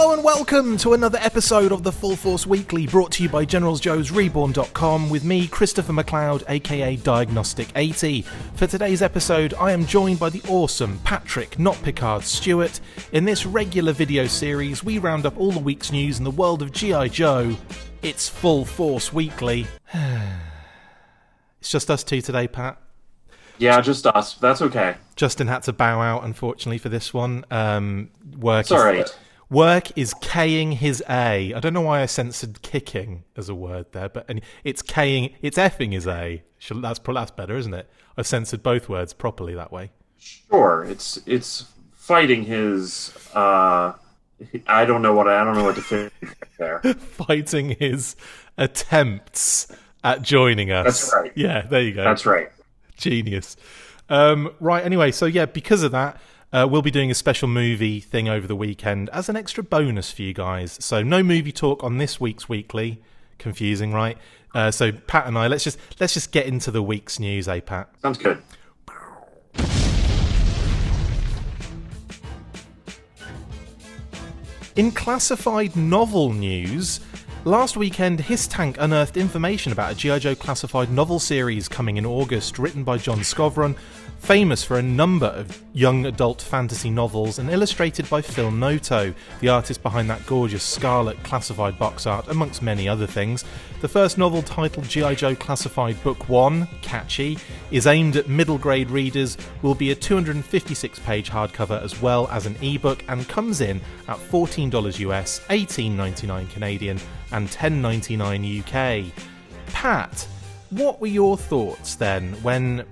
Hello and welcome to another episode of the Full Force Weekly, brought to you by GeneralsJoes Reborn.com with me, Christopher McLeod AKA Diagnostik80. For today's episode, I am joined by the awesome Patrick Notpicard Stewart. In this regular video series, we round up all the week's news in the world of G.I. Joe. It's Full Force Weekly. It's just us two today, Pat. Yeah, just us. That's okay. Justin had to bow out, unfortunately, for this one. It's all right. Work is K-ing his A. I don't know why I censored kicking as a word there, but it's K-ing, it's effing his A. That's better, isn't it? I censored both words properly that way. Sure, it's fighting his. I don't know what to think there. Fighting his attempts at joining us. That's right. Yeah, there you go. That's right. Genius. Right. Anyway, so yeah, because of that. We'll be doing a special movie thing over the weekend as an extra bonus for you guys. So no movie talk on this week's weekly. Confusing, right? So Pat and I, let's just get into the week's news, eh, Pat? Sounds good. In classified novel news, last weekend HISSTANK unearthed information about a G.I. Joe classified novel series coming in August, written by John Scovron, famous for a number of young adult fantasy novels and illustrated by Phil Noto, the artist behind that gorgeous Scarlet classified box art, amongst many other things. The first novel, titled G.I. Joe Classified Book 1, catchy, is aimed at middle grade readers, will be a 256-page hardcover as well as an ebook, and comes in at $14 US, $18.99 Canadian and $10.99 UK. Pat, what were your thoughts then when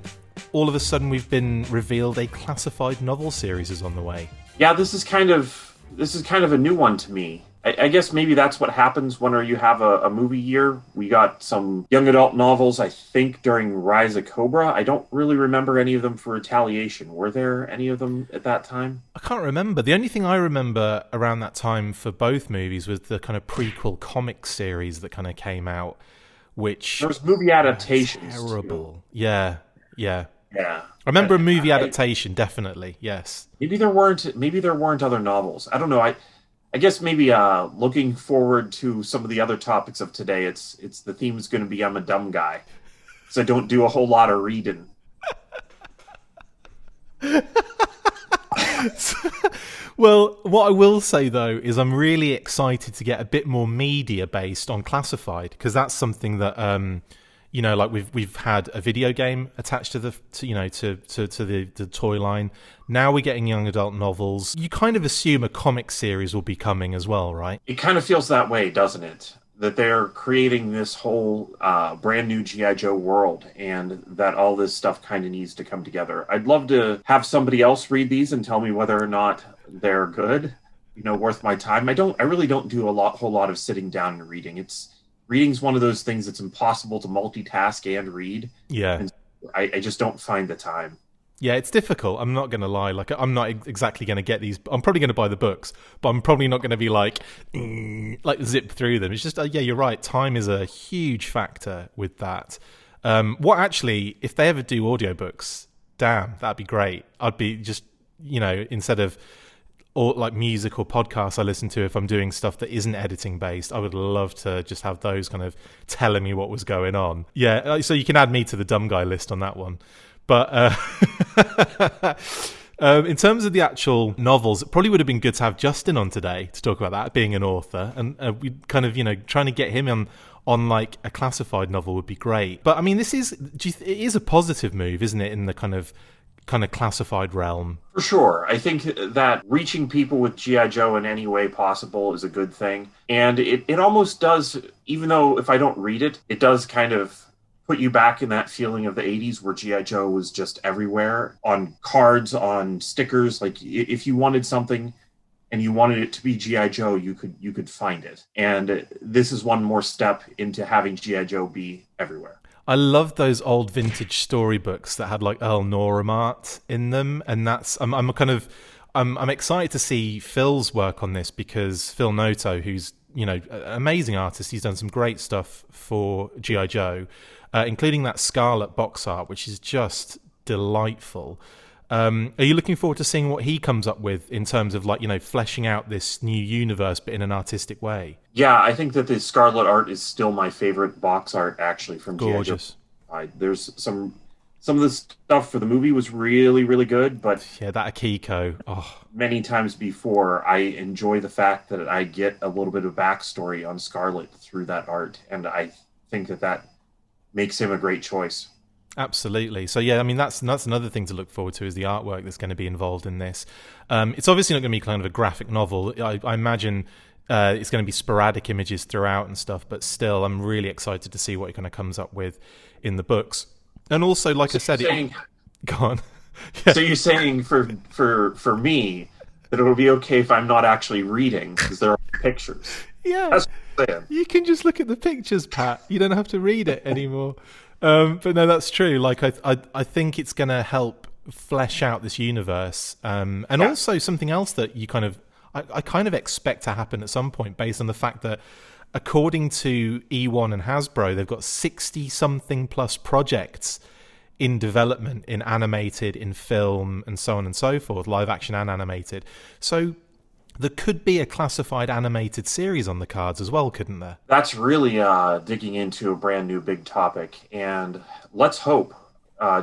all of a sudden we've been revealed a classified novel series is on the way? Yeah, this is kind of a new one to me. I guess maybe that's what happens when you have a movie year. We got some young adult novels, I think, during Rise of Cobra. I don't really remember any of them for Retaliation. Were there any of them at that time? I can't remember. The only thing I remember around that time for both movies was the kind of prequel comic series that kind of came out, which... There was movie adaptations. Terrible. Too. Yeah. Yeah. I remember a movie adaptation, definitely. Yes. Maybe there weren't other novels. I don't know. I guess maybe looking forward to some of the other topics of today, it's the theme is going to be I'm a dumb guy, so I don't do a whole lot of reading. Well, what I will say though is I'm really excited to get a bit more media based on classified, because that's something that like we've had a video game attached to the toy line. Now we're getting young adult novels. You kind of assume a comic series will be coming as well, right? It kind of feels that way, doesn't it? That they're creating this whole brand new G.I. Joe world, and that all this stuff kind of needs to come together. I'd love to have somebody else read these and tell me whether or not they're good, worth my time. I really don't do whole lot of sitting down and reading. Reading's one of those things that's impossible to multitask and read. Yeah. And I just don't find the time. Yeah, it's difficult. I'm not going to lie. Like, I'm not exactly going to get these. I'm probably going to buy the books, but I'm probably not going to be like zip through them. It's just, yeah, you're right. Time is a huge factor with that. If they ever do audiobooks, damn, that'd be great. I'd be just, instead of or like music or podcasts I listen to, if I'm doing stuff that isn't editing based, I would love to just have those kind of telling me what was going on. Yeah, so you can add me to the dumb guy list on that one. But in terms of the actual novels, it probably would have been good to have Justin on today to talk about that, being an author, and we kind of trying to get him on like a classified novel would be great. But I mean, it is a positive move, isn't it, in the kind of classified realm? For sure. I think that reaching people with G.I. Joe in any way possible is a good thing. And it almost does, even though if I don't read it, it does kind of put you back in that feeling of the 80s where G.I. Joe was just everywhere, on cards, on stickers. Like, if you wanted something and you wanted it to be G.I. Joe, you could find it. And this is one more step into having G.I. Joe be everywhere. I love those old vintage storybooks that had like Earl Norham art in them, and I'm excited to see Phil's work on this, because Phil Noto, who's an amazing artist, he's done some great stuff for G.I. Joe, including that Scarlet box art, which is just delightful. Are you looking forward to seeing what he comes up with in terms of, like, fleshing out this new universe, but in an artistic way? Yeah, I think that the Scarlet art is still my favorite box art, actually, from Gorgeous. G.I. Joe. There's some of the stuff for the movie was really, really good, but Yeah, that Akiko. Oh, many times before, I enjoy the fact that I get a little bit of backstory on Scarlet through that art, and I think that makes him a great choice. absolutely. So yeah, I mean that's another thing to look forward to, is the artwork that's going to be involved in this. It's obviously not going to be kind of a graphic novel. I imagine it's going to be sporadic images throughout and stuff, but still, I'm really excited to see what he kind of comes up with in the books. And also, like I said, go on. Yeah. So you're saying for me that it'll be okay if I'm not actually reading because there are pictures. Yeah, that's what I'm saying. You can just look at the pictures, Pat. You don't have to read it anymore. But no, that's true. Like I think it's going to help flesh out this universe, and also something else that you I kind of expect to happen at some point, based on the fact that, according to E1 and Hasbro, they've got 60-something plus projects in development, in animated, in film, and so on and so forth, live action and animated. So there could be a classified animated series on the cards as well, couldn't there? That's really digging into a brand new big topic, and let's hope.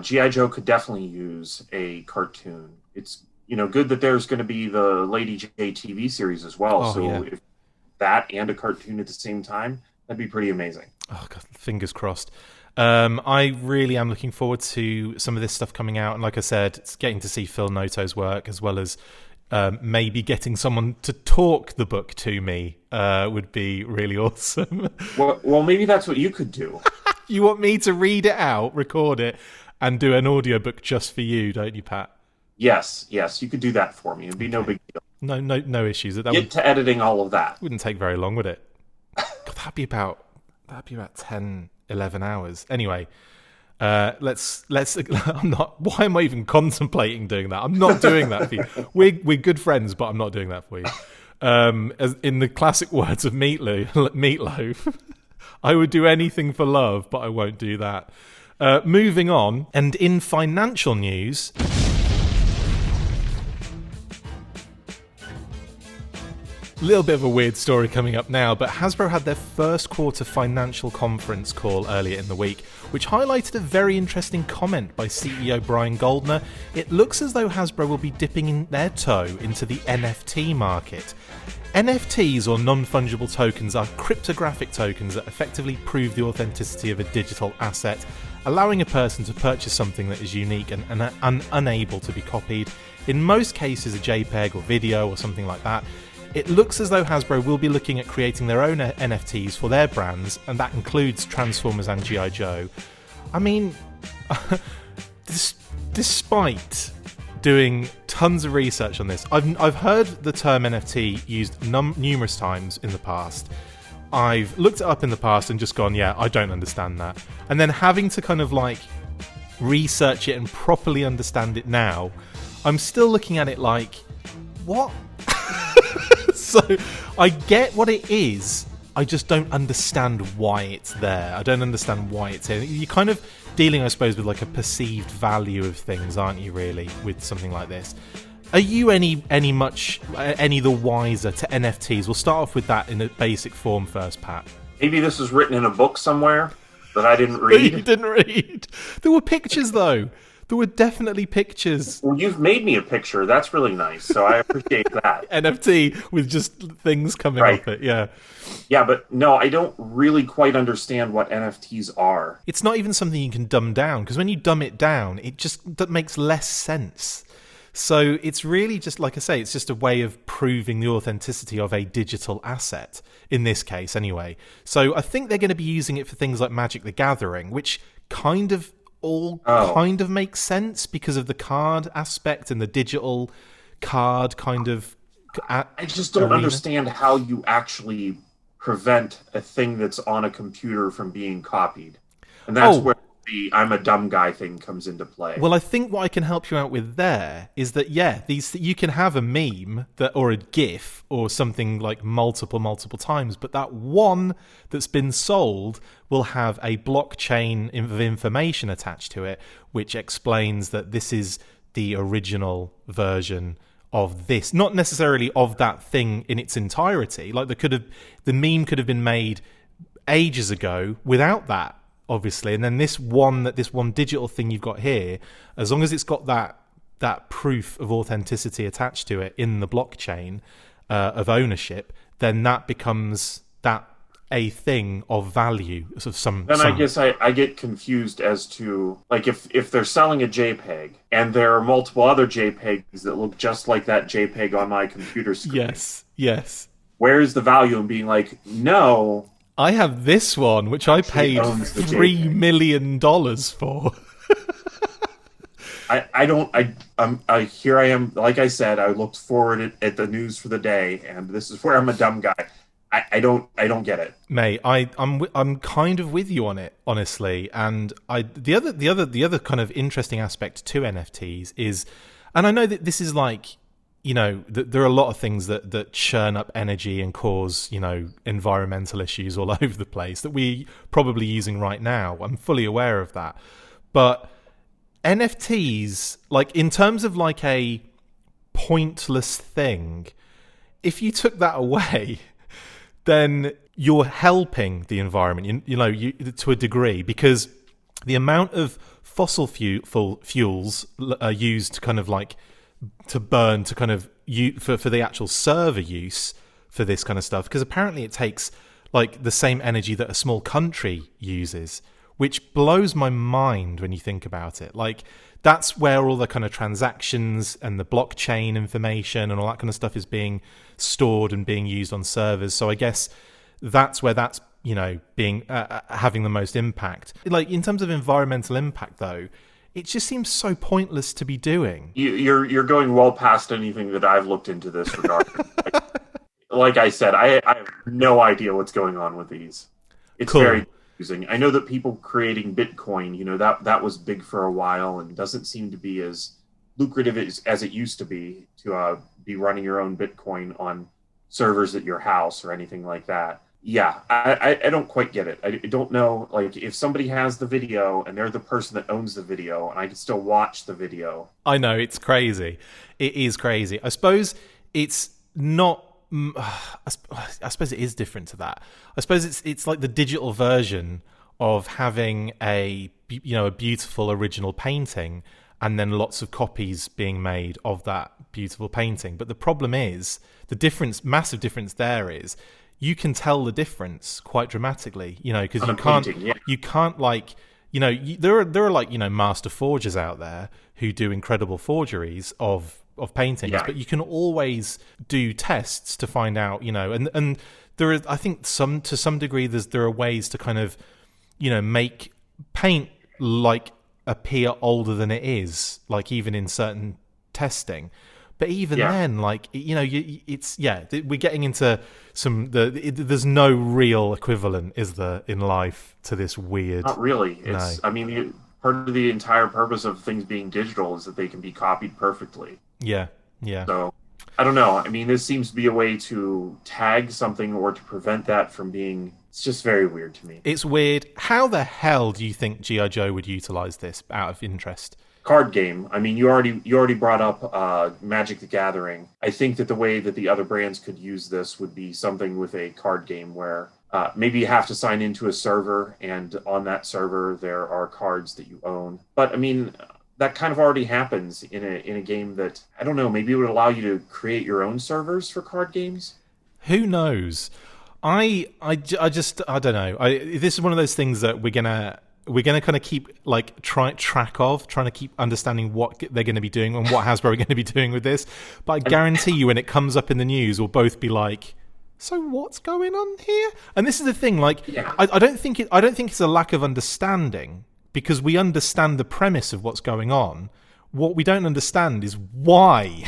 G.I. Joe could definitely use a cartoon. It's good that there's going to be the Lady J TV series as well. If that and a cartoon at the same time, that'd be pretty amazing. Oh God, fingers crossed. I really am looking forward to some of this stuff coming out, and like I said, it's getting to see Phil Noto's work, as well as maybe getting someone to talk the book to me would be really awesome. Well, maybe that's what you could do. You want me to read it out, record it, and do an audiobook just for you, don't you, Pat? Yes, you could do that for me. It'd be no big deal. No issues. Get to editing all of that. Wouldn't take very long, would it? God, that'd be about 10, 11 hours. Anyway, let's. I'm not. Why am I even contemplating doing that? I'm not doing that for you. We're good friends, but I'm not doing that for you. As in the classic words of Meatloaf, I would do anything for love, but I won't do that. Moving on, and in financial news. Little bit of a weird story coming up now, but Hasbro had their first quarter financial conference call earlier in the week, which highlighted a very interesting comment by CEO Brian Goldner. It looks as though Hasbro will be dipping in their toe into the NFT market. NFTs, or non-fungible tokens, are cryptographic tokens that effectively prove the authenticity of a digital asset, allowing a person to purchase something that is unique and unable to be copied. In most cases, a JPEG or video or something like that. It looks as though Hasbro will be looking at creating their own NFTs for their brands, and that includes Transformers and G.I. Joe. I mean, despite doing tons of research on this, I've heard the term NFT used numerous times in the past. I've looked it up in the past and just gone, yeah, I don't understand that. And then having to kind of like research it and properly understand it now, I'm still looking at it like, what? So I get what it is, I just don't understand why it's there. I don't understand why it's here. You're kind of dealing, I suppose, with like a perceived value of things, aren't you, really, with something like this? Are you any the wiser to NFTs? We'll start off with that in a basic form first, Pat. Maybe this was written in a book somewhere that I didn't read. You didn't read. There were pictures, though. There were definitely pictures. Well, you've made me a picture. That's really nice, so I appreciate that. NFT with just things coming off it, yeah. Yeah, but no, I don't really quite understand what NFTs are. It's not even something you can dumb down, because when you dumb it down, that makes less sense. So it's really just, like I say, it's just a way of proving the authenticity of a digital asset, in this case anyway. So I think they're going to be using it for things like Magic the Gathering, which kind of makes sense because of the card aspect and the digital card kind of I just don't understand how you actually prevent a thing that's on a computer from being copied. And that's where the I'm a dumb guy thing comes into play. Well, I think what I can help you out with there is that, you can have a meme or a GIF or something like multiple times, but that one that's been sold will have a blockchain of information attached to it, which explains that this is the original version of this, not necessarily of that thing in its entirety. Like the meme could have been made ages ago without that, obviously. And then this one digital thing you've got here, as long as it's got that proof of authenticity attached to it in the blockchain of ownership, then that becomes a thing of value of some. Then I guess I get confused as to, like, if they're selling a JPEG and there are multiple other JPEGs that look just like that JPEG on my computer screen. Yes. Where's the value in being like, no, I have this one which I paid $3 million for. Here I am. Like I said, I looked forward at the news for the day, and this is where I'm a dumb guy. I don't get it, mate. I'm kind of with you on it, honestly. And the other kind of interesting aspect to NFTs is, and I know that this is like, you know, there are a lot of things that churn up energy and cause, you know, environmental issues all over the place that we're probably using right now. I'm fully aware of that, but NFTs, like, in terms of like a pointless thing, if you took that away, then you're helping the environment, you know, to a degree, because the amount of fossil fuels are used to kind of like to burn to kind of for the actual server use for this kind of stuff, because apparently it takes like the same energy that a small country uses, which blows my mind when you think about it. Like, that's where all the kind of transactions and the blockchain information and all that kind of stuff is being stored and being used on servers. So I guess that's where that's, you know, being having the most impact. Like, in terms of environmental impact, though, it just seems so pointless to be doing. You're going well past anything that I've looked into this regard. like I said, I have no idea what's going on with these. It's cool. Very confusing. I know that people creating Bitcoin, you know, that was big for a while and doesn't seem to be as lucrative as it used to be to be running your own Bitcoin on servers at your house or anything like that. Yeah, I don't quite get it. I don't know, like, if somebody has the video and they're the person that owns the video and I can still watch the video. I know, it's crazy. It is crazy. I suppose it's not... I suppose it is different to that. I suppose it's like the digital version of having a beautiful original painting and then lots of copies being made of that beautiful painting. But the problem is, massive difference there is, you can tell the difference quite dramatically, you know, because you can't like, you know, there are like, you know, master forgers out there who do incredible forgeries of paintings, but you can always do tests to find out, you know, and there is, I think, to some degree there are ways to kind of, you know, make paint like appear older than it is, like even in certain testing. But even then, like, you know, we're getting into there's no real equivalent, is there, in life to this weird? Not really. I mean, part of the entire purpose of things being digital is that they can be copied perfectly. Yeah. So, I don't know. I mean, this seems to be a way to tag something or to prevent that from being... It's just very weird to me. It's weird. How the hell do you think G.I. Joe would utilize this, out of interest? Card game. I mean, you already brought up Magic the Gathering. I think that the way that the other brands could use this would be something with a card game where maybe you have to sign into a server, and on that server there are cards that you own. But I mean, that kind of already happens in a game that, I don't know, maybe it would allow you to create your own servers for card games. Who knows? I don't know. This is one of those things that we're gonna kind of keep like trying to keep understanding what they're going to be doing and what Hasbro are going to be doing with this. But I guarantee you, when it comes up in the news, we'll both be like, "So what's going on here?" And this is the thing. Like, I don't think it's a lack of understanding, because we understand the premise of what's going on. What we don't understand is why.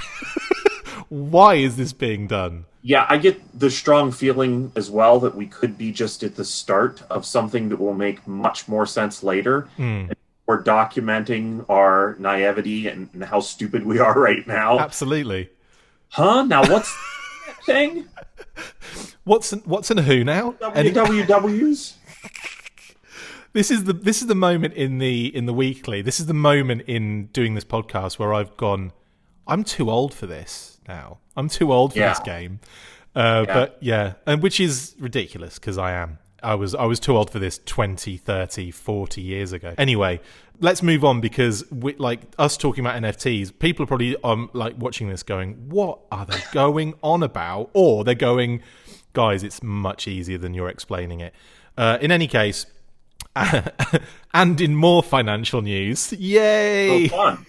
Why is this being done? Yeah, I get the strong feeling as well that we could be just at the start of something that will make much more sense later. And we're documenting our naivety and how stupid we are right now. Absolutely. Huh? Now what's that thing? What's in who now? WWWs? This is the moment in the weekly. This is the moment in doing this podcast where I've gone, I'm too old for this now. I'm too old for this game. But yeah, and which is ridiculous because I am. I was too old for this 20, 30, 40 years ago. Anyway, let's move on because like us talking about NFTs, people are probably like watching this going, what are they going on about? Or they're going, guys, it's much easier than you're explaining it. In any case, and in more financial news, yay! Oh, fun.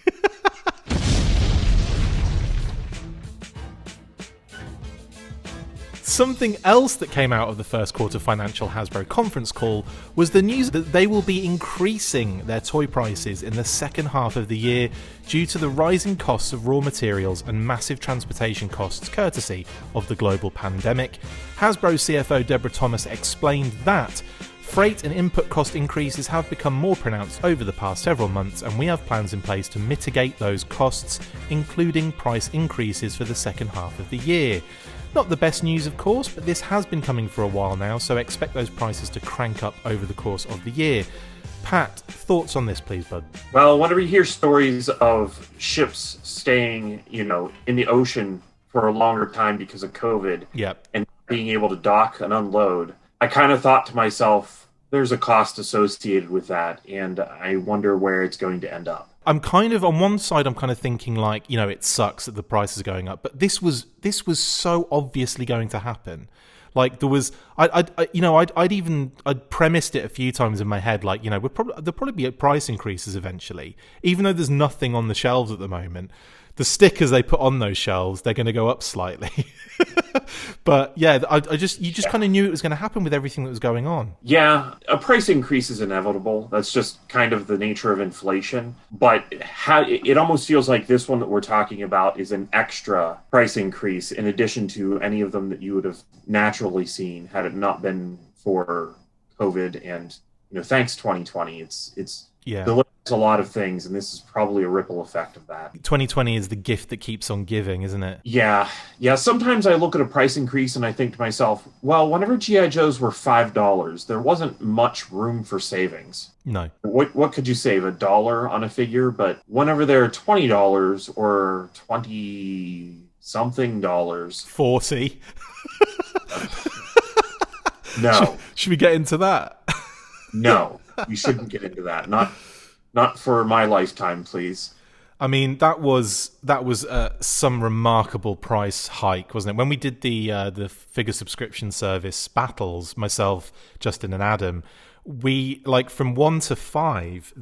Something else that came out of the first quarter financial Hasbro conference call was the news that they will be increasing their toy prices in the second half of the year due to the rising costs of raw materials and massive transportation costs courtesy of the global pandemic. Hasbro CFO Deborah Thomas explained that freight and input cost increases have become more pronounced over the past several months, and we have plans in place to mitigate those costs, including price increases for the second half of the year. Not the best news, of course, but this has been coming for a while now, so expect those prices to crank up over the course of the year. Pat, thoughts on this, please, bud? Well, whenever you hear stories of ships staying, in the ocean for a longer time because of COVID, and being able to dock and unload, I kind of thought to myself, there's a cost associated with that, and I wonder where it's going to end up. I'm kind of, on one side, I'm kind of thinking like, it sucks that the prices are going up, but this was so obviously going to happen. Like there was, I'd premised it a few times in my head, like, there'll probably be price increases eventually, even though there's nothing on the shelves at the moment. The stickers they put on those shelves, they're going to go up slightly. But yeah, you just kind of knew it was going to happen with everything that was going on. Yeah, a price increase is inevitable. That's just kind of the nature of inflation. But it almost feels like this one that we're talking about is an extra price increase in addition to any of them that you would have naturally seen had it not been for COVID and thanks 2020. It's delivers a lot of things, and this is probably a ripple effect of that. 2020 is the gift that keeps on giving, isn't it? Yeah. Sometimes I look at a price increase and I think to myself, well, whenever GI Joes were $5, there wasn't much room for savings. No. What could you save? $1 on a figure? But whenever they're $20 or 20 something dollars, 40. No. Should we get into that? No, we shouldn't get into that. Not for my lifetime, please. I mean, that was some remarkable price hike, wasn't it? When we did the figure subscription service battles, myself, Justin, and Adam, we from 1 to 6,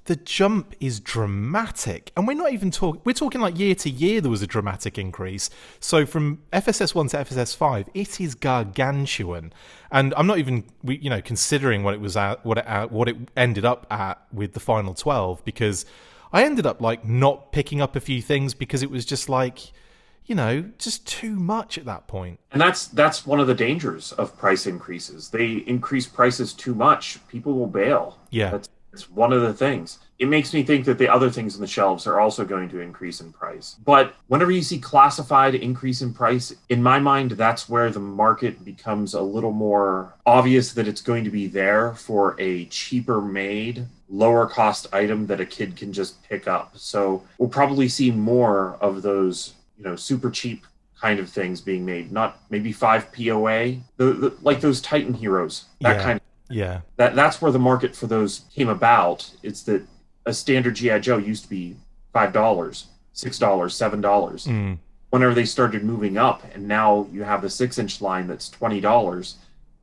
the jump is dramatic, and we're not even talking like year to year there was a dramatic increase. So from FSS 1 to FSS 5, it is gargantuan, and I'm not even considering what it was at, what it ended up at with the final 12, because I ended up not picking up a few things because it was just just too much at that point. And that's one of the dangers of price increases. They increase prices too much, people will bail. Yeah. That's one of the things. It makes me think that the other things on the shelves are also going to increase in price. But whenever you see classified increase in price, in my mind, that's where the market becomes a little more obvious that it's going to be there for a cheaper made, lower cost item that a kid can just pick up. So we'll probably see more of those super cheap kind of things being made, not maybe 5 POA, like those Titan heroes, kind of. Yeah. That's where the market for those came about. It's that a standard GI Joe used to be $5, $6, $7. Whenever they started moving up, and now you have the 6-inch line that's $20,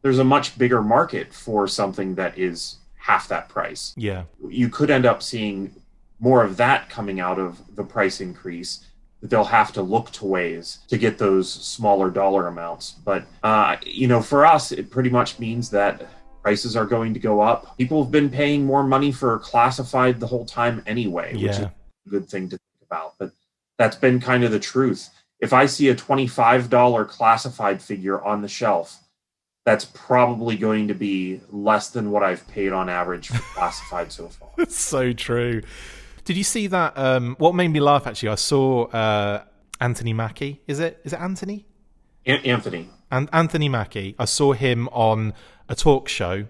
there's a much bigger market for something that is half that price. Yeah. You could end up seeing more of that coming out of the price increase, that they'll have to look to ways to get those smaller dollar amounts. But, for us, it pretty much means that prices are going to go up. People have been paying more money for classified the whole time anyway, which is a good thing to think about. But that's been kind of the truth. If I see a $25 classified figure on the shelf, that's probably going to be less than what I've paid on average for classified so far. It's so true. Did you see that? What made me laugh, actually, I saw Anthony Mackie. Is it Anthony? Anthony. And Anthony Mackie. I saw him on a talk show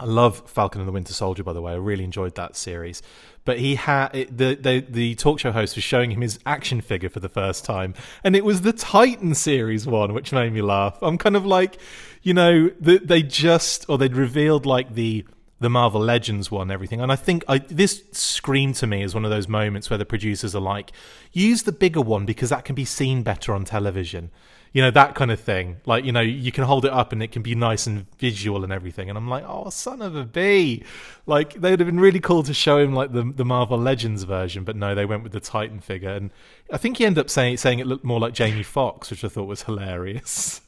I love Falcon and the Winter Soldier, by the way. I really enjoyed that series. But he had the talk show host was showing him his action figure for the first time, and it was the Titan series one, which made me laugh. I'm kind of like, they'd revealed like the Marvel Legends one and everything, and I think this screamed to me as one of those moments where the producers are like, use the bigger one because that can be seen better on television. That kind of thing. Like, you can hold it up and it can be nice and visual and everything. And I'm like, oh, son of a bee. Like, they would have been really cool to show him, like, the Marvel Legends version. But no, they went with the Titan figure. And I think he ended up saying it looked more like Jamie Foxx, which I thought was hilarious.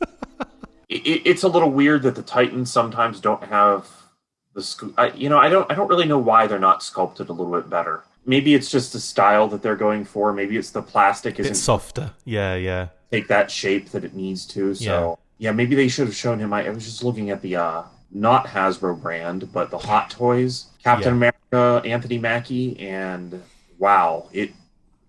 It's a little weird that the Titans sometimes don't have the... I don't really know why they're not sculpted a little bit better. Maybe it's just the style that they're going for. Maybe it's the plastic isn't... It's softer. Yeah. Take that shape that it needs to. So yeah, maybe they should have shown him. I was just looking at the not Hasbro brand, but the Hot Toys Captain America Anthony Mackie, and wow, it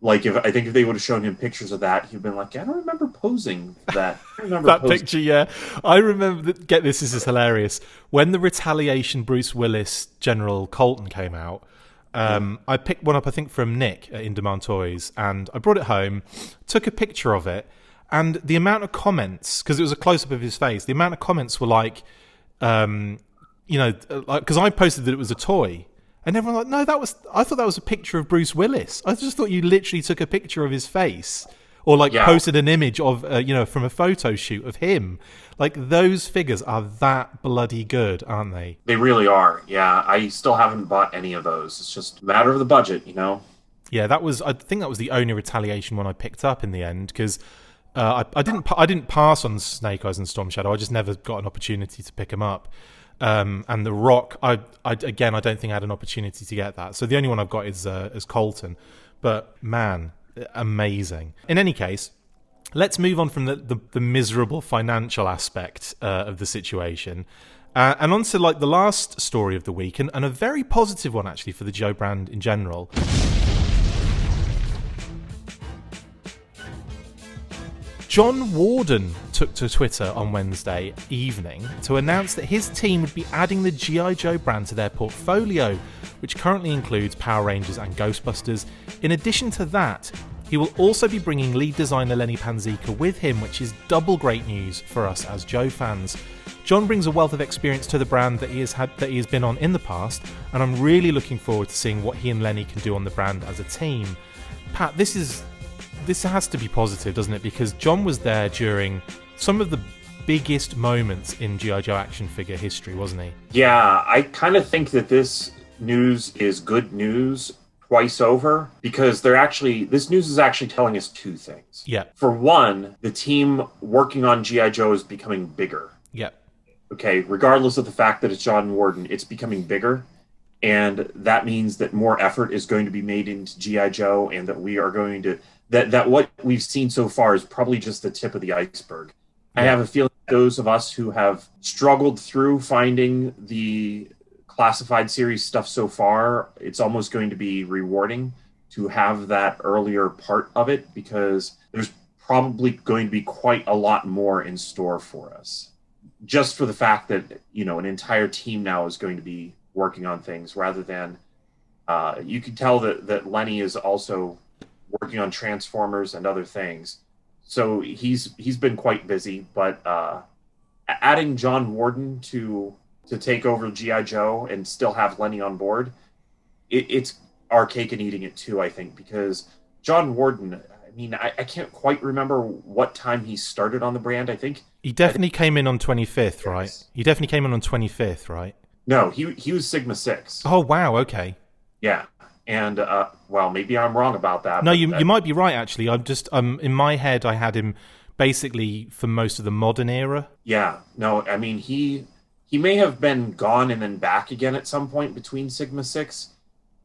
like if they would have shown him pictures of that, he'd been like, I don't remember posing for that. I remember that picture. Yeah, I remember. Get this is hilarious. When the Retaliation Bruce Willis General Colton came out. I picked one up, I think, from Nick at In Demand Toys, and I brought it home, took a picture of it, and the amount of comments, because it was a close-up of his face, the amount of comments were like, because I posted that it was a toy, and everyone was like, no, I thought that was a picture of Bruce Willis. I just thought you literally took a picture of his face, or posted an image of, from a photo shoot of him. Like, those figures are that bloody good, aren't they? They really are. Yeah, I still haven't bought any of those. It's just a matter of the budget, Yeah, I think that was the only Retaliation one I picked up in the end, because I didn't pass on Snake Eyes and Storm Shadow. I just never got an opportunity to pick them up. And the Rock, I don't think I had an opportunity to get that. So the only one I've got is Colton. But man, amazing. In any case, let's move on from the miserable financial aspect of the situation, and on to like the last story of the week, and a very positive one actually for the Joe brand in general. John Warden took to Twitter on Wednesday evening to announce that his team would be adding the G.I. Joe brand to their portfolio, which currently includes Power Rangers and Ghostbusters. In addition to that, he will also be bringing lead designer Lenny Panzica with him, which is double great news for us as Joe fans. John brings a wealth of experience to the brand that he has been on in the past, and I'm really looking forward to seeing what he and Lenny can do on the brand as a team. Pat, this has to be positive, doesn't it? Because John was there during some of the biggest moments in G.I. Joe action figure history, wasn't he? Yeah, I kind of think that this news is good news twice over, because this news is actually telling us two things. Yeah. For one, the team working on G.I. Joe is becoming bigger. Yeah. Okay, regardless of the fact that it's John Warden, it's becoming bigger. And that means that more effort is going to be made into G.I. Joe, and that we are going to... That what we've seen so far is probably just the tip of the iceberg. Yeah. I have a feeling those of us who have struggled through finding the classified series stuff so far, it's almost going to be rewarding to have that earlier part of it, because there's probably going to be quite a lot more in store for us. Just for the fact that, an entire team now is going to be working on things, rather than you can tell that Lenny is also working on Transformers and other things. So he's been quite busy, but adding John Warden to take over G.I. Joe and still have Lenny on board, it's our cake and eating it too, I think, because John Warden, I can't quite remember what time he started on the brand. I think he definitely came in on 25th, right? Yes. He definitely came in on 25th, right? No, he was Sigma 6. Oh, wow, okay. Yeah. And, maybe I'm wrong about that. No, you might be right, actually. I'm just, in my head, I had him basically for most of the modern era. Yeah. No, he may have been gone and then back again at some point between Sigma 6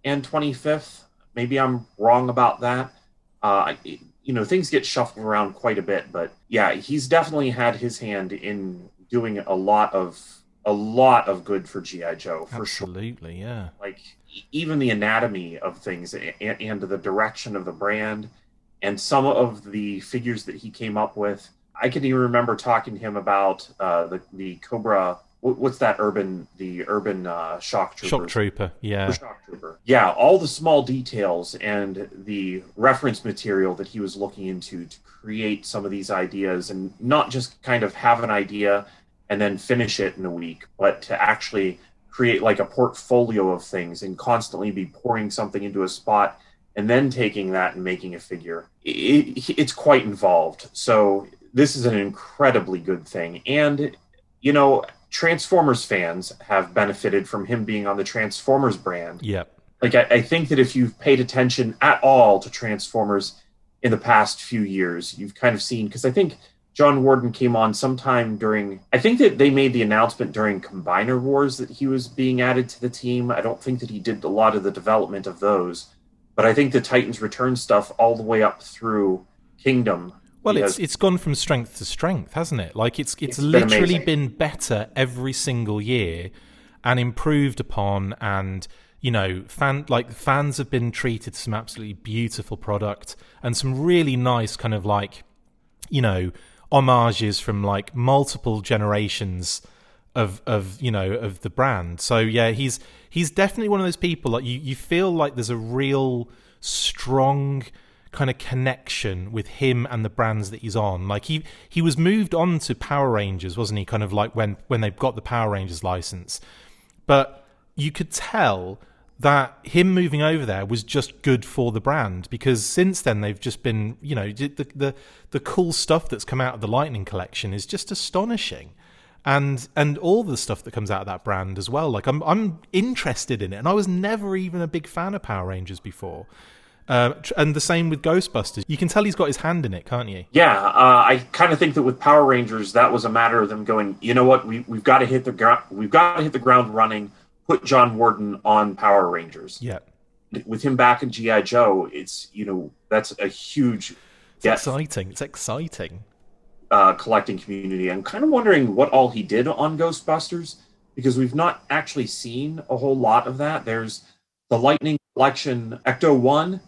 and 25th. Maybe I'm wrong about that. Things get shuffled around quite a bit. But, yeah, he's definitely had his hand in doing a lot of good for G.I. Joe, for sure. Absolutely, yeah. Like, even the anatomy of things and the direction of the brand and some of the figures that he came up with. I can even remember talking to him about the Cobra what's that the urban shock trooper? Shock Trooper, yeah. The shock trooper. Yeah, all the small details and the reference material that he was looking into to create some of these ideas, and not just kind of have an idea and then finish it in a week, but to actually create like a portfolio of things and constantly be pouring something into a spot and then taking that and making a figure. It's quite involved. So this is an incredibly good thing. And, you know, Transformers fans have benefited from him being on the Transformers brand. Yep. Like, I think that if you've paid attention at all to Transformers in the past few years, you've kind of seen, because I think John Warden came on sometime during, I think that they made the announcement during Combiner Wars that he was being added to the team. I don't think that he did a lot of the development of those, but I think the Titans Return stuff all the way up through Kingdom. Well, it's gone from strength to strength, hasn't it? Like it's literally been better every single year and improved upon, and you know, fans have been treated to some absolutely beautiful product and some really nice kind of like, you know, homages from like multiple generations of the brand. So yeah, he's definitely one of those people like you feel like there's a real strong kind of connection with him and the brands that he's on. Like he was moved on to Power Rangers, wasn't he? Kind of like when they've got the Power Rangers license, but you could tell that him moving over there was just good for the brand, because since then they've just been, you know, the cool stuff that's come out of the Lightning collection is just astonishing, and all the stuff that comes out of that brand as well. Like I'm interested in it, and I was never even a big fan of Power Rangers before. And the same with Ghostbusters. You can tell he's got his hand in it, can't you? Yeah, I kind of think that with Power Rangers, that was a matter of them going, you know what, we've got to hit the ground running. Put John Warden on Power Rangers. Yeah. With him back in G.I. Joe, it's, you know, that's a huge... Exciting. It's exciting. Collecting community. I'm kind of wondering what all he did on Ghostbusters, because we've not actually seen a whole lot of that. There's the Lightning Collection Ecto 1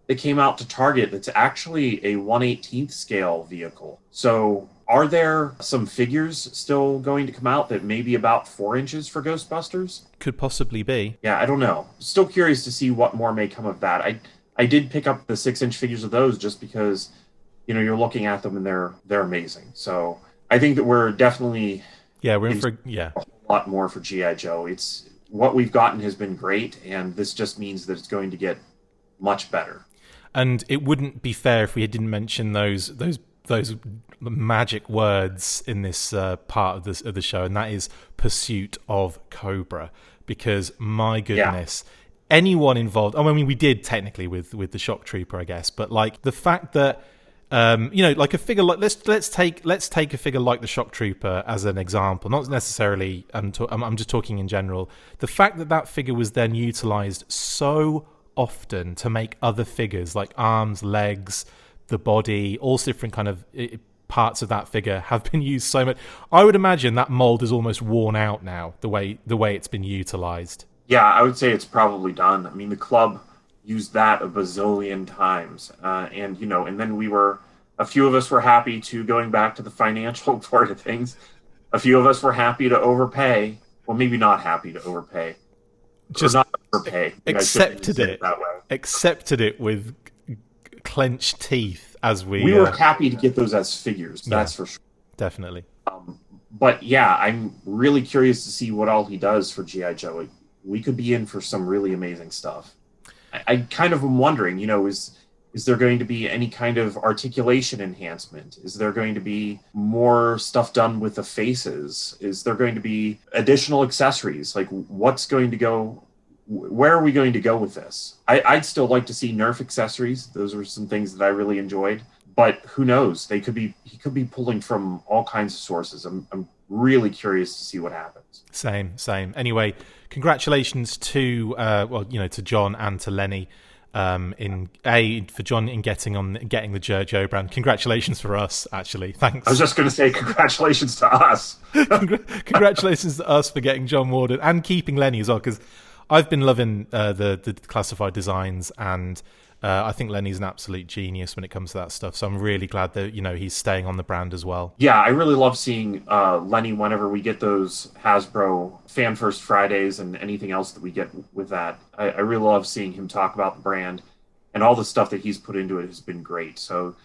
that came out to Target that's actually a 1/18th scale vehicle. So are there some figures still going to come out that may be about 4 inches for Ghostbusters? Could possibly be. Yeah, I don't know. Still curious to see what more may come of that. I did pick up the 6-inch figures of those just because, you know, you're looking at them and they're amazing. So I think that we're definitely we're in for a whole lot more for G.I. Joe. It's what we've gotten has been great, and this just means that it's going to get much better. And it wouldn't be fair if we didn't mention those magic words in this part of the show, and that is Pursuit of Cobra. Because my goodness, anyone involved. I mean, we did technically with the Shock Trooper, I guess, but like the fact that you know, like a figure like let's take a figure like the Shock Trooper as an example. Not necessarily. I'm just talking in general. The fact that figure was then utilized so often to make other figures like arms, legs, the body, all different kind of parts of that figure have been used so much. I would imagine that mold is almost worn out now, the way it's been utilized. Yeah, I would say it's probably done. I mean, the club used that a bazillion times, and you know, and then a few of us were happy to, going back to the financial part of things, a few of us were happy to overpay. Well, maybe not happy to overpay. Just not overpay. Accepted it that way. Accepted it with clenched teeth as we were happy to get those as figures. That's for sure. Definitely. But yeah, I'm really curious to see what all he does for G.I. Joe. We could be in for some really amazing stuff. I kind of am wondering, you know, is there going to be any kind of articulation enhancement? Is there going to be more stuff done with the faces? Is there going to be additional accessories? Like, what's going to go? Where are we going to go with this? I'd still like to see Nerf accessories. Those are some things that I really enjoyed. But who knows? He could be pulling from all kinds of sources. I'm really curious to see what happens. Same. Anyway, congratulations to to John and to Lenny. For John in getting the Joe brand. Congratulations for us, actually. Thanks. I was just going to say congratulations to us. Congratulations to us for getting John Warden and keeping Lenny as well, because I've been loving the classified designs, and I think Lenny's an absolute genius when it comes to that stuff. So I'm really glad that he's staying on the brand as well. Yeah, I really love seeing Lenny whenever we get those Hasbro Fan First Fridays and anything else that we get with that. I really love seeing him talk about the brand, and all the stuff that he's put into it has been great. So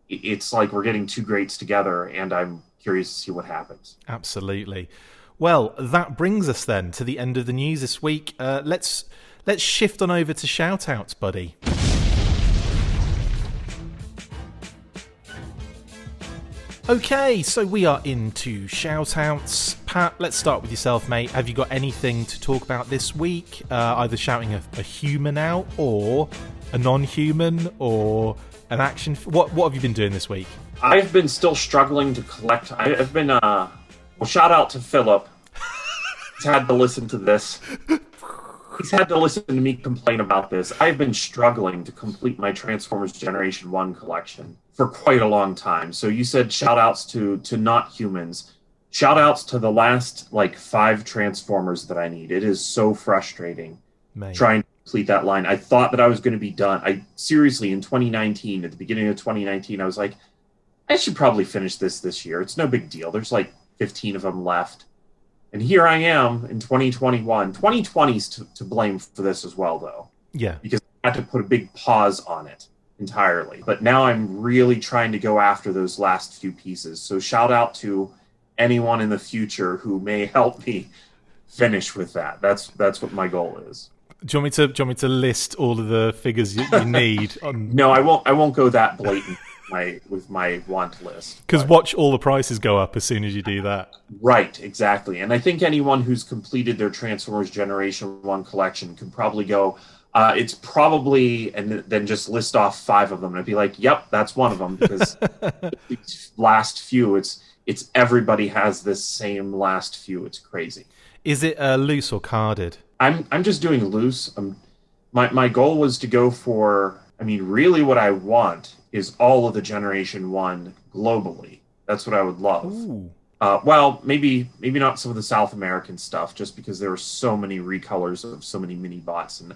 it's like we're getting two greats together, and I'm curious to see what happens. Absolutely. Well, that brings us then to the end of the news this week. Let's shift on over to shout-outs, buddy. Okay, so we are into shout-outs. Pat, let's start with yourself, mate. Have you got anything to talk about this week? Either shouting a human out, or a non-human, or an action... What have you been doing this week? I've been still struggling to collect... I've been... Well, shout out to Philip. He's had to listen to this. He's had to listen to me complain about this. I've been struggling to complete my Transformers Generation 1 collection for quite a long time. So you said shout-outs to not humans. Shout-outs to the last, 5 Transformers that I need. It is so frustrating trying to complete that line. I thought that I was going to be done. Seriously, in 2019, at the beginning of 2019, I was like, I should probably finish this year. It's no big deal. There's 15 of them left. And here I am in 2021. 2020's to blame for this as well, though. Yeah. Because I had to put a big pause on it entirely. But now I'm really trying to go after those last few pieces. So shout out to anyone in the future who may help me finish with that. That's what my goal is. Do you want me to list all of the figures you need? No, I won't go that blatant with my want list. Because watch all the prices go up as soon as you do that. Right, exactly. And I think anyone who's completed their Transformers Generation 1 collection can probably go, it's probably, and then just list off 5 of them. And I'd be like, yep, that's one of them. Because these last few, it's everybody has this same last few. It's crazy. Is it loose or carded? I'm just doing loose. My goal was to go for, really what I want is all of the Generation 1 globally. That's what I would love. Well, maybe not some of the South American stuff, just because there are so many recolors of so many mini-bots, and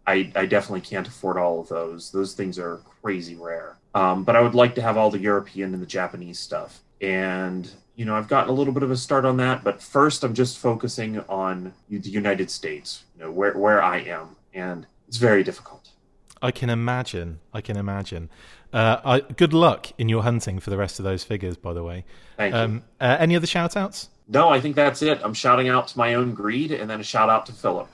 I definitely can't afford all of those. Those things are crazy rare. But I would like to have all the European and the Japanese stuff. And, I've gotten a little bit of a start on that, but first I'm just focusing on the United States, where I am, and it's very difficult. I can imagine. Good luck in your hunting for the rest of those figures, by the way. Thank you. Any other shout-outs? No, I think that's it. I'm shouting out to my own greed, and then a shout-out to Philip.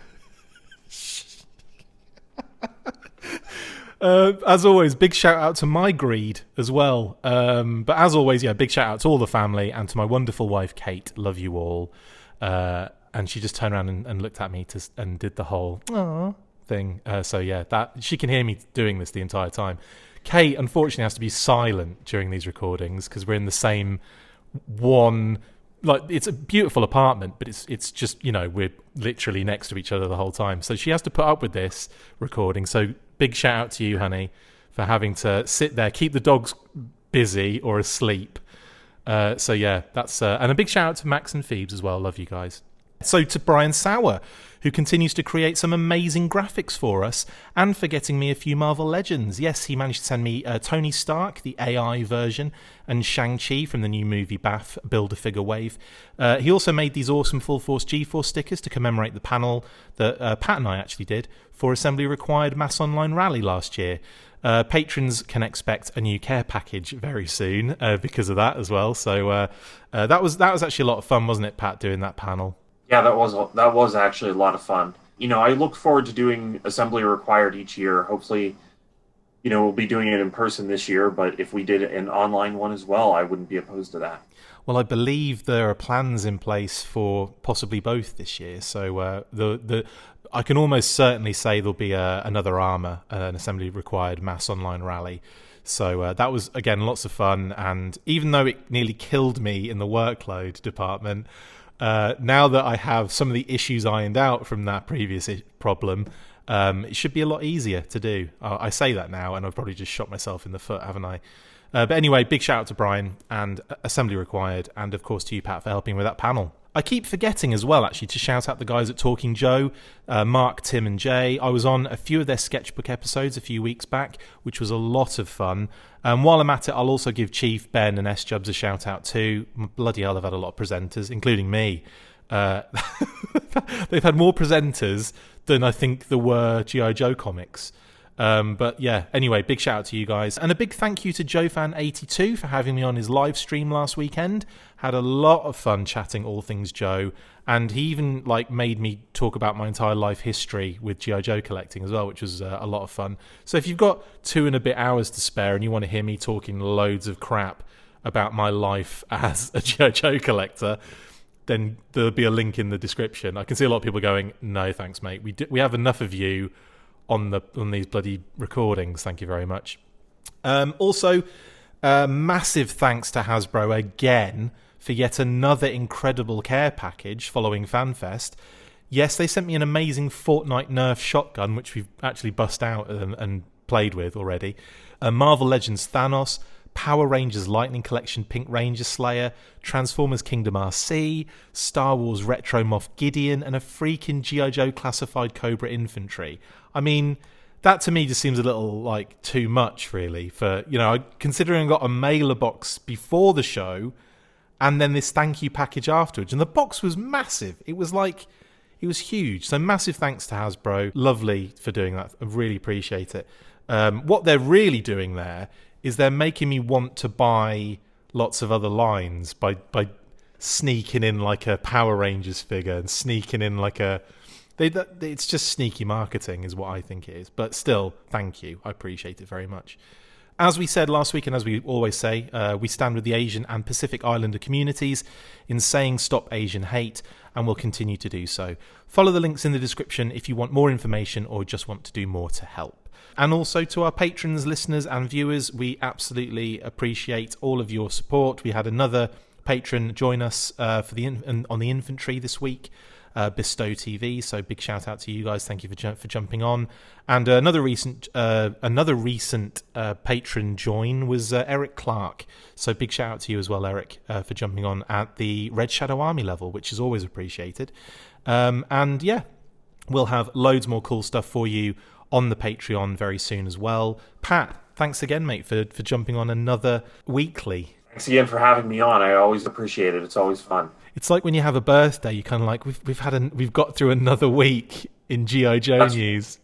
As always, big shout-out to my greed as well. But as always, big shout-out to all the family and to my wonderful wife, Kate. Love you all. And she just turned around and looked at me and did the whole, aww thing. That she can hear me doing this the entire time. Kate unfortunately has to be silent during these recordings because we're in the same one. It's a beautiful apartment, but it's just we're literally next to each other the whole time. So she has to put up with this recording. So big shout out to you, honey, for having to sit there, keep the dogs busy or asleep. That's and a big shout out to Max and Phoebes as well. Love you guys. So to Brian Sauer, who continues to create some amazing graphics for us, and for getting me a few Marvel Legends. Yes, he managed to send me Tony Stark, the AI version, and Shang-Chi from the new movie BAF Build-A-Figure Wave. He also made these awesome Full Force G-Force stickers to commemorate the panel that Pat and I actually did for Assembly Required Mass Online Rally last year. Patrons can expect a new care package very soon because of that as well. So that was actually a lot of fun, wasn't it, Pat, doing that panel? Yeah, that was actually a lot of fun. I look forward to doing Assembly Required each year. Hopefully, we'll be doing it in person this year, but if we did an online one as well, I wouldn't be opposed to that. Well, I believe there are plans in place for possibly both this year. So I can almost certainly say there'll be another Armour, an Assembly Required Mass Online Rally. So that was, again, lots of fun. And even though it nearly killed me in the workload department, now that I have some of the issues ironed out from that previous problem, it should be a lot easier to do. I say that now, and I've probably just shot myself in the foot, haven't I? But anyway, big shout out to Brian and Assembly Required, and of course to you, Pat, for helping with that panel. I keep forgetting as well, actually, to shout out the guys at Talking Joe, Mark, Tim and Jay. I was on a few of their sketchbook episodes a few weeks back, which was a lot of fun. While I'm at it, I'll also give Chief, Ben and S-Jubs a shout out too. Bloody hell, I've had a lot of presenters, including me. They've had more presenters than I think there were G.I. Joe comics. But yeah, anyway, big shout out to you guys. And a big thank you to JoeFan82 for having me on his live stream last weekend. Had a lot of fun chatting all things Joe. And he even made me talk about my entire life history with G.I. Joe collecting as well, which was a lot of fun. So if you've got 2 and a bit hours to spare and you want to hear me talking loads of crap about my life as a G.I. Joe collector, then there'll be a link in the description. I can see a lot of people going, no thanks mate, we have enough of you on these bloody recordings, thank you very much. Also, massive thanks to Hasbro again for yet another incredible care package following FanFest. Yes, they sent me an amazing Fortnite Nerf shotgun, which we've actually bust out and played with already. Marvel Legends Thanos, Power Rangers Lightning Collection Pink Ranger Slayer, Transformers Kingdom RC, Star Wars Retro Moff Gideon, and a freaking G.I. Joe classified Cobra Infantry. I mean, that to me just seems a little too much, really, for, considering I got a mailer box before the show and then this thank you package afterwards. And the box was massive. It was huge. So massive thanks to Hasbro. Lovely for doing that. I really appreciate it. What they're really doing there is they're making me want to buy lots of other lines by sneaking in a Power Rangers figure and sneaking in it's just sneaky marketing is what I think it is. But still, thank you. I appreciate it very much. As we said last week, and as we always say, we stand with the Asian and Pacific Islander communities in saying stop Asian hate, and we'll continue to do so. Follow the links in the description if you want more information or just want to do more to help. And also to our patrons, listeners and viewers, we absolutely appreciate all of your support. We had another patron join us on the infantry this week, Bestow TV, so big shout out to you guys. Thank you for jumping on. And another recent patron join was Eric Clark, so big shout out to you as well, Eric, for jumping on at the Red Shadow Army level, which is always appreciated. And yeah, we'll have loads more cool stuff for you on the Patreon very soon as well. Pat, thanks again, mate, for jumping on another weekly. Thanks again for having me on. I always appreciate it. It's always fun. It's like when you have a birthday, you kind of we've got through another week in G.I. Joe news.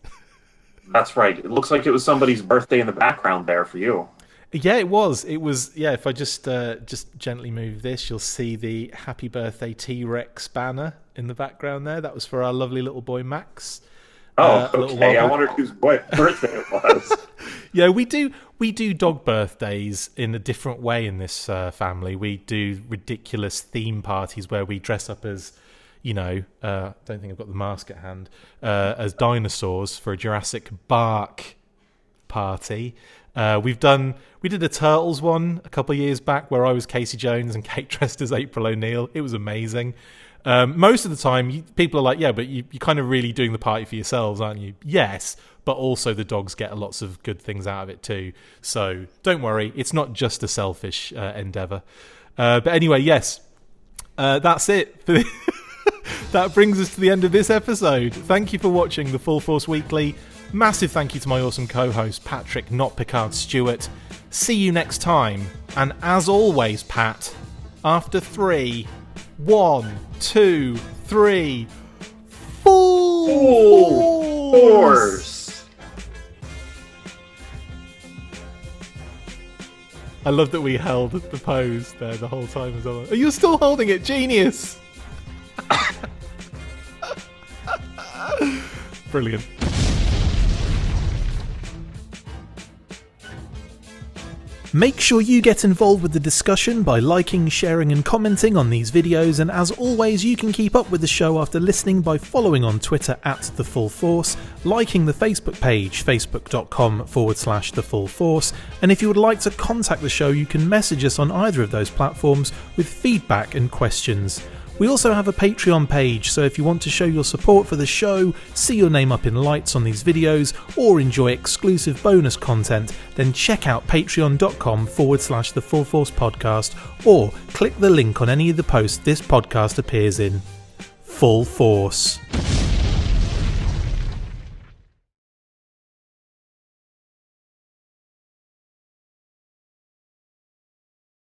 That's right. It looks like it was somebody's birthday in the background there for you. Yeah, it was. It was. Yeah, if I just gently move this, you'll see the Happy Birthday T-Rex banner in the background there. That was for our lovely little boy Max. Oh, okay. I wondered whose birthday it was. Yeah, we do dog birthdays in a different way in this family. We do ridiculous theme parties where we dress up as, don't think I've got the mask at hand, as dinosaurs for a Jurassic Bark party. We did a Turtles one a couple of years back where I was Casey Jones and Kate dressed as April O'Neil. It was amazing. Most of the time, people are like, yeah, but you're kind of really doing the party for yourselves, aren't you? Yes, but also the dogs get lots of good things out of it too. So don't worry, it's not just a selfish endeavour. But anyway, yes, that's it. That brings us to the end of this episode. Thank you for watching the Full Force Weekly. Massive thank you to my awesome co-host, Patrick Notpicard Stewart. See you next time. And as always, Pat, after 3... 1, 2, 3. Full Force. I love that we held the pose there the whole time as well. Are you still holding it? Genius! Brilliant. Make sure you get involved with the discussion by liking, sharing and commenting on these videos, and as always you can keep up with the show after listening by following on Twitter @The Full Force, liking the Facebook page facebook.com/The Full Force, and if you would like to contact the show you can message us on either of those platforms with feedback and questions. We also have a Patreon page, so if you want to show your support for the show, see your name up in lights on these videos, or enjoy exclusive bonus content, then check out patreon.com/The Full Force Podcast, or click the link on any of the posts this podcast appears in. Full Force.